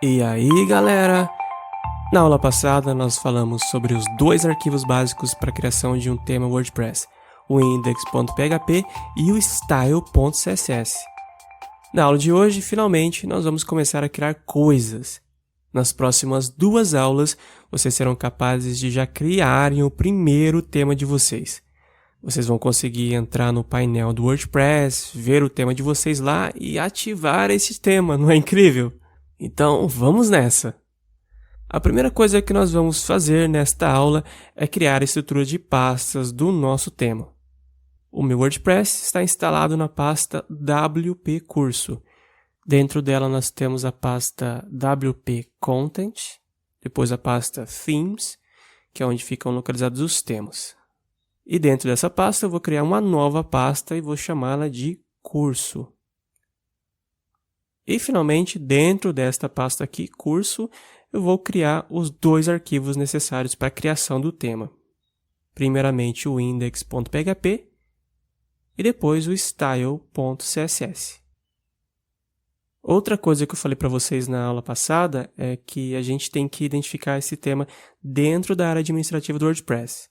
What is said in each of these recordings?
E aí, galera? Na aula passada nós falamos sobre os dois arquivos básicos para a criação de um tema WordPress, o index.php e o style.css. Na aula de hoje, finalmente, nós vamos começar a criar coisas. Nas próximas 2 aulas, vocês serão capazes de já criarem o primeiro tema de vocês. Vocês vão conseguir entrar no painel do WordPress, ver o tema de vocês lá e ativar esse tema, não é incrível? Então, vamos nessa! A primeira coisa que nós vamos fazer nesta aula é criar a estrutura de pastas do nosso tema. O meu WordPress está instalado na pasta WP Curso. Dentro dela nós temos a pasta WP Content, depois a pasta Themes, que é onde ficam localizados os temas. E dentro dessa pasta eu vou criar uma nova pasta e vou chamá-la de Curso. E finalmente, dentro desta pasta aqui, Curso, eu vou criar os 2 arquivos necessários para a criação do tema. Primeiramente o index.php e depois o style.css. Outra coisa que eu falei para vocês na aula passada é que a gente tem que identificar esse tema dentro da área administrativa do WordPress.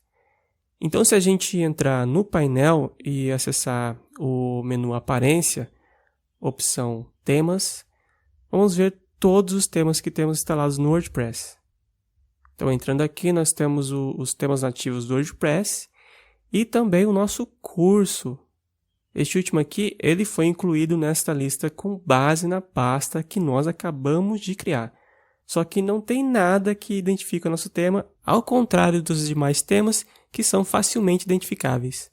Então, se a gente entrar no painel e acessar o menu Aparência, opção Temas, vamos ver todos os temas que temos instalados no WordPress. Então, entrando aqui, nós temos os temas nativos do WordPress e também o nosso curso. Este último aqui, ele foi incluído nesta lista com base na pasta que nós acabamos de criar. Só que não tem nada que identifique o nosso tema, ao contrário dos demais temas que são facilmente identificáveis.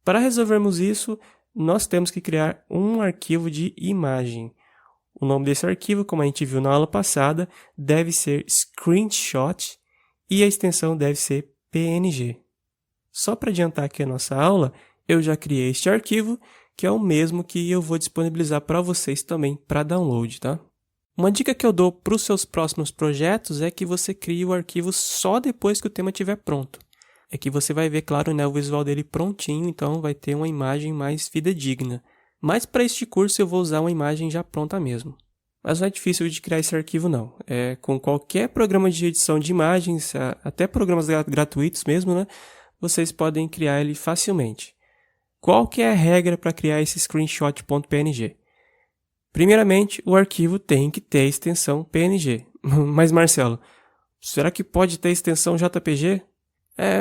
Para resolvermos isso, nós temos que criar um arquivo de imagem. O nome desse arquivo, como a gente viu na aula passada, deve ser screenshot e a extensão deve ser PNG. Só para adiantar aqui a nossa aula, eu já criei este arquivo, que é o mesmo que eu vou disponibilizar para vocês também para download, tá? Uma dica que eu dou para os seus próximos projetos é que você crie o arquivo só depois que o tema estiver pronto. É que você vai ver, claro, né, o visual dele prontinho, então vai ter uma imagem mais fidedigna. Mas para este curso eu vou usar uma imagem já pronta mesmo. Mas não é difícil de criar esse arquivo não. Com qualquer programa de edição de imagens, até programas gratuitos mesmo, né, vocês podem criar ele facilmente. Qual que é a regra para criar esse screenshot.png? Primeiramente, o arquivo tem que ter extensão PNG. Mas Marcelo, será que pode ter extensão JPG?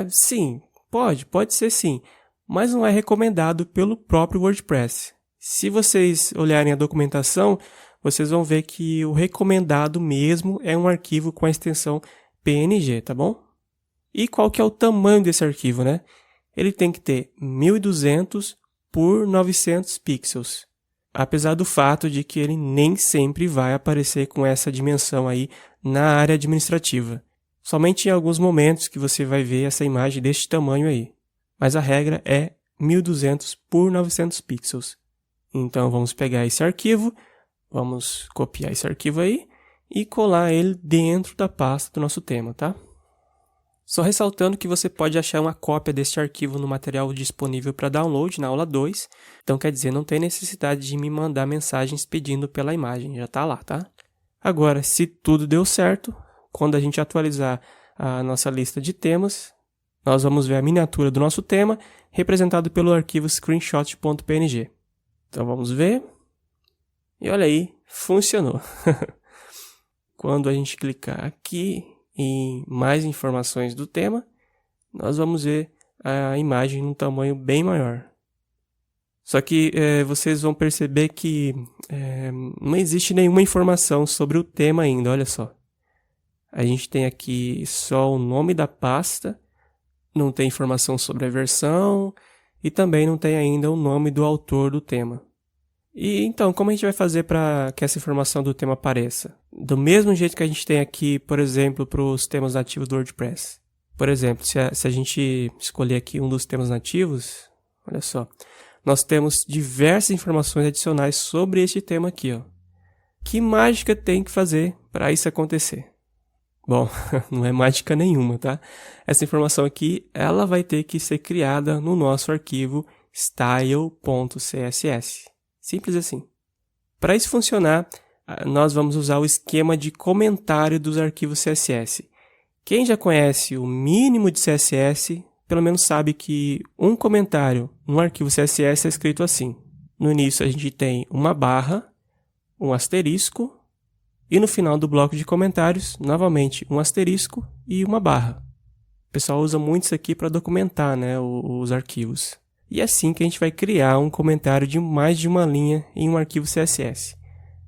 Sim, pode ser sim, mas não é recomendado pelo próprio WordPress. Se vocês olharem a documentação, vocês vão ver que o recomendado mesmo é um arquivo com a extensão PNG, tá bom? E qual que é o tamanho desse arquivo, né? Ele tem que ter 1200 por 900 pixels. Apesar do fato de que ele nem sempre vai aparecer com essa dimensão aí na área administrativa. Somente em alguns momentos que você vai ver essa imagem deste tamanho aí. Mas a regra é 1200 por 900 pixels. Então vamos pegar esse arquivo, vamos copiar esse arquivo aí e colar ele dentro da pasta do nosso tema, tá? Só ressaltando que você pode achar uma cópia deste arquivo no material disponível para download na aula 2. Então quer dizer, não tem necessidade de me mandar mensagens pedindo pela imagem, já está lá, tá? Agora, se tudo deu certo, quando a gente atualizar a nossa lista de temas, nós vamos ver a miniatura do nosso tema, representado pelo arquivo screenshot.png. Então vamos ver. E olha aí, funcionou. Quando a gente clicar aqui em mais informações do tema, nós vamos ver a imagem num tamanho bem maior. Só que vocês vão perceber que não existe nenhuma informação sobre o tema ainda, olha só. A gente tem aqui só o nome da pasta, não tem informação sobre a versão e também não tem ainda o nome do autor do tema. E então, como a gente vai fazer para que essa informação do tema apareça? Do mesmo jeito que a gente tem aqui, por exemplo, para os temas nativos do WordPress. Por exemplo, se a gente escolher aqui um dos temas nativos, olha só, nós temos diversas informações adicionais sobre este tema aqui, ó. Que mágica tem que fazer para isso acontecer? Bom, não é mágica nenhuma, tá? Essa informação aqui, ela vai ter que ser criada no nosso arquivo style.css. Simples assim. Para isso funcionar, nós vamos usar o esquema de comentário dos arquivos CSS. Quem já conhece o mínimo de CSS, pelo menos sabe que um comentário no arquivo CSS é escrito assim. No início a gente tem uma barra, um asterisco, e no final do bloco de comentários, novamente um asterisco e uma barra. O pessoal usa muito isso aqui para documentar, né, os arquivos. E é assim que a gente vai criar um comentário de mais de uma linha em um arquivo CSS.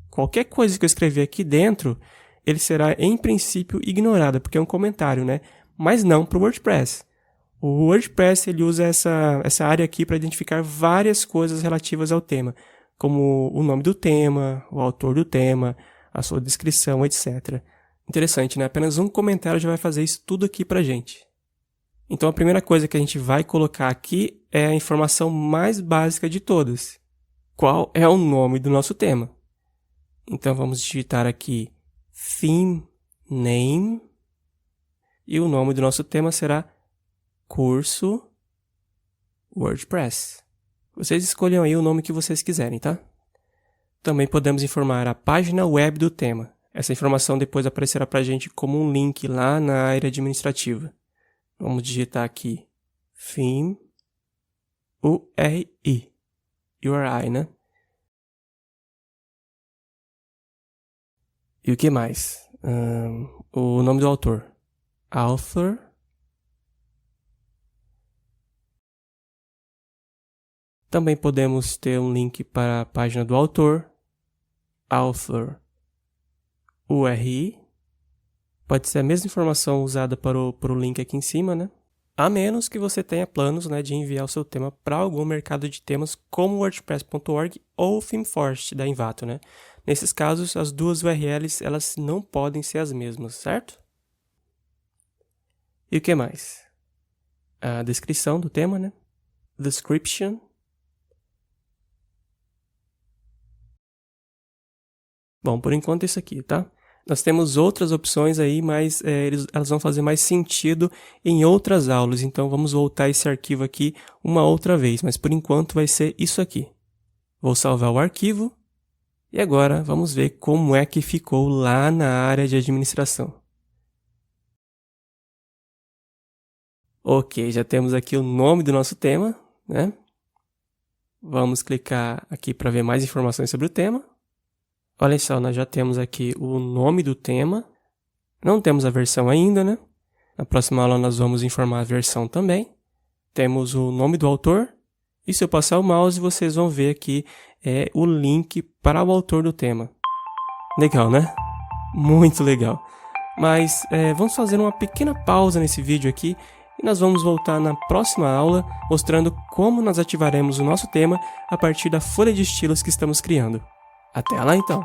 Qualquer coisa que eu escrever aqui dentro, ele será em princípio ignorado, porque é um comentário, né? Mas não para o WordPress. O WordPress ele usa essa área aqui para identificar várias coisas relativas ao tema, como o nome do tema, o autor do tema, a sua descrição, etc. Interessante, né? Apenas um comentário já vai fazer isso tudo aqui para a gente. Então a primeira coisa que a gente vai colocar aqui é a informação mais básica de todas. Qual é o nome do nosso tema? Então vamos digitar aqui theme name e o nome do nosso tema será curso WordPress. Vocês escolham aí o nome que vocês quiserem, tá? Também podemos informar a página web do tema. Essa informação depois aparecerá para a gente como um link lá na área administrativa. Vamos digitar aqui theme URI. URI, né? E o que mais? O nome do autor. Author. Também podemos ter um link para a página do autor. Author URI. Pode ser a mesma informação usada para o link aqui em cima, né? A menos que você tenha planos, né, de enviar o seu tema para algum mercado de temas como WordPress.org ou ThemeForest da Envato, né? Nesses casos, as duas URLs elas não podem ser as mesmas, certo? E o que mais? A descrição do tema, né? Description. Bom, por enquanto é isso aqui, tá? Nós temos outras opções aí, mas elas vão fazer mais sentido em outras aulas. Então vamos voltar esse arquivo aqui uma outra vez, mas por enquanto vai ser isso aqui. Vou salvar o arquivo e agora vamos ver como é que ficou lá na área de administração. Ok, já temos aqui o nome do nosso tema, né? Vamos clicar aqui para ver mais informações sobre o tema. Olha só, nós já temos aqui o nome do tema. Não temos a versão ainda, né? Na próxima aula nós vamos informar a versão também. Temos o nome do autor. E se eu passar o mouse, vocês vão ver aqui o link para o autor do tema. Legal, né? Muito legal. Mas vamos fazer uma pequena pausa nesse vídeo aqui. E nós vamos voltar na próxima aula mostrando como nós ativaremos o nosso tema a partir da folha de estilos que estamos criando. Até lá então!